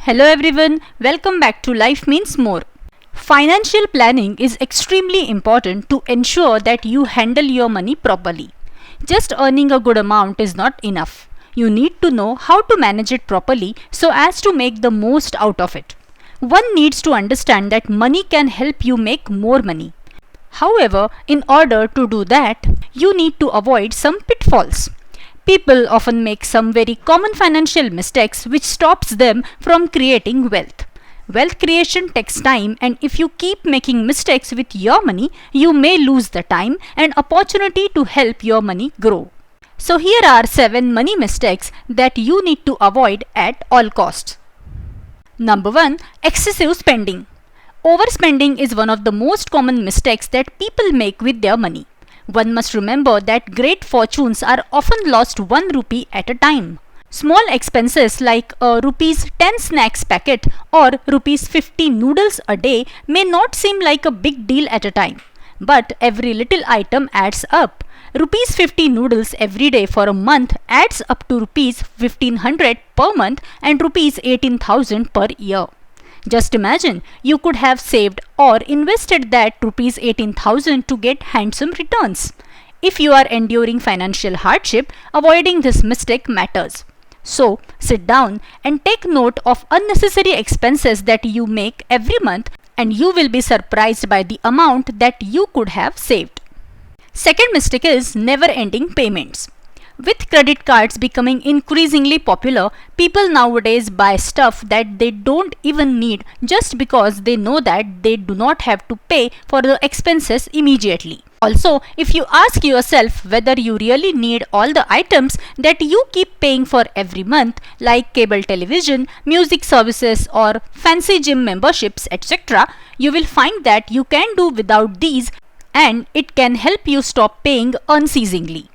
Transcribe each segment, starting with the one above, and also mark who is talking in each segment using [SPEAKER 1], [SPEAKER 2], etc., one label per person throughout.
[SPEAKER 1] Hello everyone, welcome back to Life Means More. Financial planning is extremely important to ensure that you handle your money properly. Just earning a good amount is not enough. You need to know how to manage it properly so as to make the most out of it. One needs to understand that money can help you make more money. However, in order to do that, you need to avoid some pitfalls. People often make some very common financial mistakes which stops them from creating wealth. Wealth creation takes time, and if you keep making mistakes with your money, you may lose the time and opportunity to help your money grow. So here are 7 money mistakes that you need to avoid at all costs. Number 1. Excessive spending. Overspending is one of the most common mistakes that people make with their money. One must remember that great fortunes are often lost 1 rupee at a time. Small expenses like a rupees 10 snacks packet or rupees 50 noodles a day may not seem like a big deal at a time. But every little item adds up. Rupees 50 noodles every day for a month adds up to rupees 1500 per month and rupees 18,000 per year. Just imagine, you could have saved or invested that rupees 18,000 to get handsome returns. If you are enduring financial hardship, avoiding this mistake matters. So, sit down and take note of unnecessary expenses that you make every month, and you will be surprised by the amount that you could have saved. Second mistake is never-ending payments. With credit cards becoming increasingly popular, people nowadays buy stuff that they don't even need just because they know that they do not have to pay for the expenses immediately. Also, if you ask yourself whether you really need all the items that you keep paying for every month, like cable television, music services, or fancy gym memberships, etc., you will find that you can do without these, and it can help you stop paying unceasingly.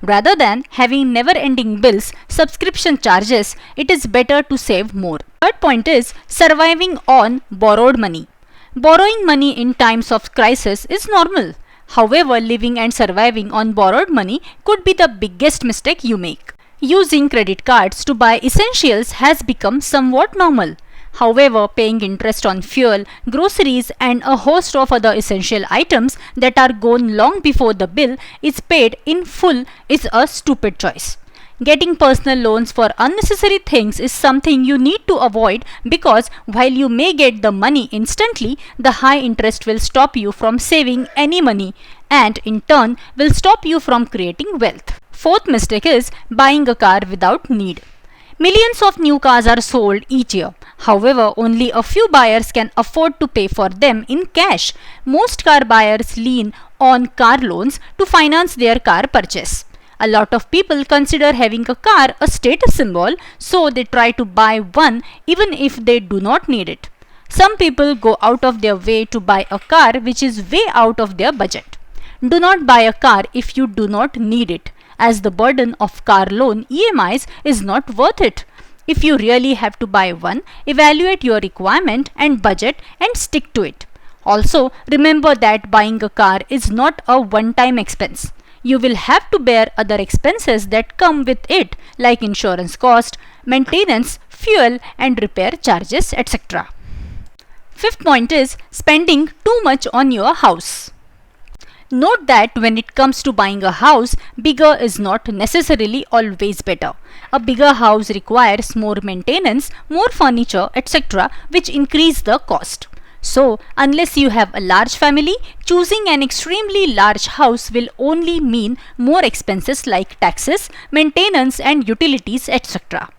[SPEAKER 1] Rather than having never-ending bills, subscription charges, it is better to save more. Third point is surviving on borrowed money. Borrowing money in times of crisis is normal. However, living and surviving on borrowed money could be the biggest mistake you make. Using credit cards to buy essentials has become somewhat normal. However, paying interest on fuel, groceries, and a host of other essential items that are gone long before the bill is paid in full is a stupid choice. Getting personal loans for unnecessary things is something you need to avoid because while you may get the money instantly, the high interest will stop you from saving any money and in turn will stop you from creating wealth. Fourth mistake is buying a car without need. Millions of new cars are sold each year. However, only a few buyers can afford to pay for them in cash. Most car buyers lean on car loans to finance their car purchase. A lot of people consider having a car a status symbol, so they try to buy one even if they do not need it. Some people go out of their way to buy a car which is way out of their budget. Do not buy a car if you do not need it, as the burden of car loan EMIs is not worth it. If you really have to buy one, evaluate your requirement and budget and stick to it. Also, remember that buying a car is not a one-time expense. You will have to bear other expenses that come with it, like insurance cost, maintenance, fuel and repair charges, etc. Fifth point is spending too much on your house. Note that when it comes to buying a house, bigger is not necessarily always better. A bigger house requires more maintenance, more furniture, etc., which increase the cost. So, unless you have a large family, choosing an extremely large house will only mean more expenses like taxes, maintenance and utilities, etc.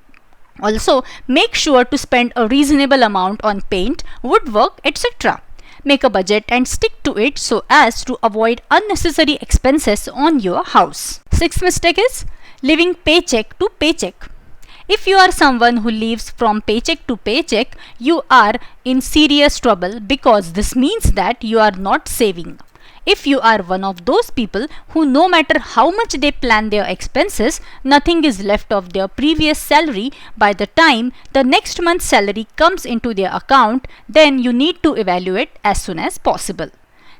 [SPEAKER 1] Also, make sure to spend a reasonable amount on paint, woodwork, etc. Make a budget and stick to it so as to avoid unnecessary expenses on your house. Sixth mistake is living paycheck to paycheck. If you are someone who lives from paycheck to paycheck, you are in serious trouble because this means that you are not saving. If you are one of those people who no matter how much they plan their expenses, nothing is left of their previous salary by the time the next month's salary comes into their account, then you need to evaluate as soon as possible.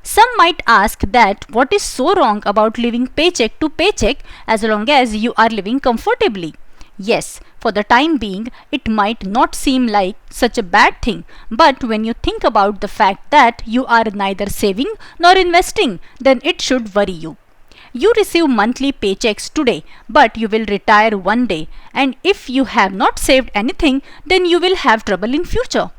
[SPEAKER 1] Some might ask that what is so wrong about living paycheck to paycheck as long as you are living comfortably. Yes, for the time being, it might not seem like such a bad thing, but when you think about the fact that you are neither saving nor investing, then it should worry you. You receive monthly paychecks today, but you will retire one day, and if you have not saved anything, then you will have trouble in future.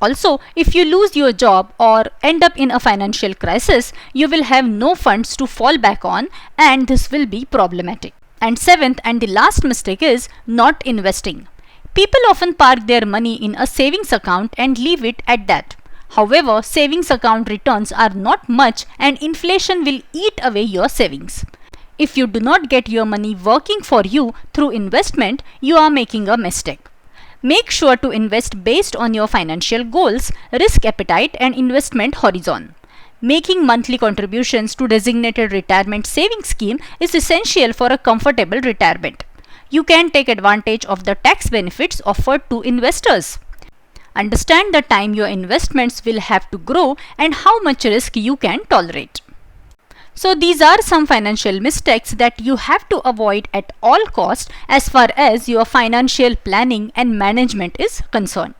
[SPEAKER 1] Also, if you lose your job or end up in a financial crisis, you will have no funds to fall back on, and this will be problematic. And seventh and the last mistake is not investing. People often park their money in a savings account and leave it at that. However, savings account returns are not much and inflation will eat away your savings. If you do not get your money working for you through investment, you are making a mistake. Make sure to invest based on your financial goals, risk appetite and investment horizon. Making monthly contributions to designated retirement savings scheme is essential for a comfortable retirement. You can take advantage of the tax benefits offered to investors. Understand the time your investments will have to grow and how much risk you can tolerate. So these are some financial mistakes that you have to avoid at all costs as far as your financial planning and management is concerned.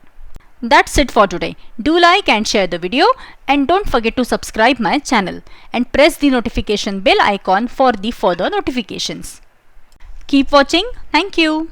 [SPEAKER 1] That's it for today. Do like and share the video and don't forget to subscribe my channel and press the notification bell icon for the further notifications. Keep watching. Thank you.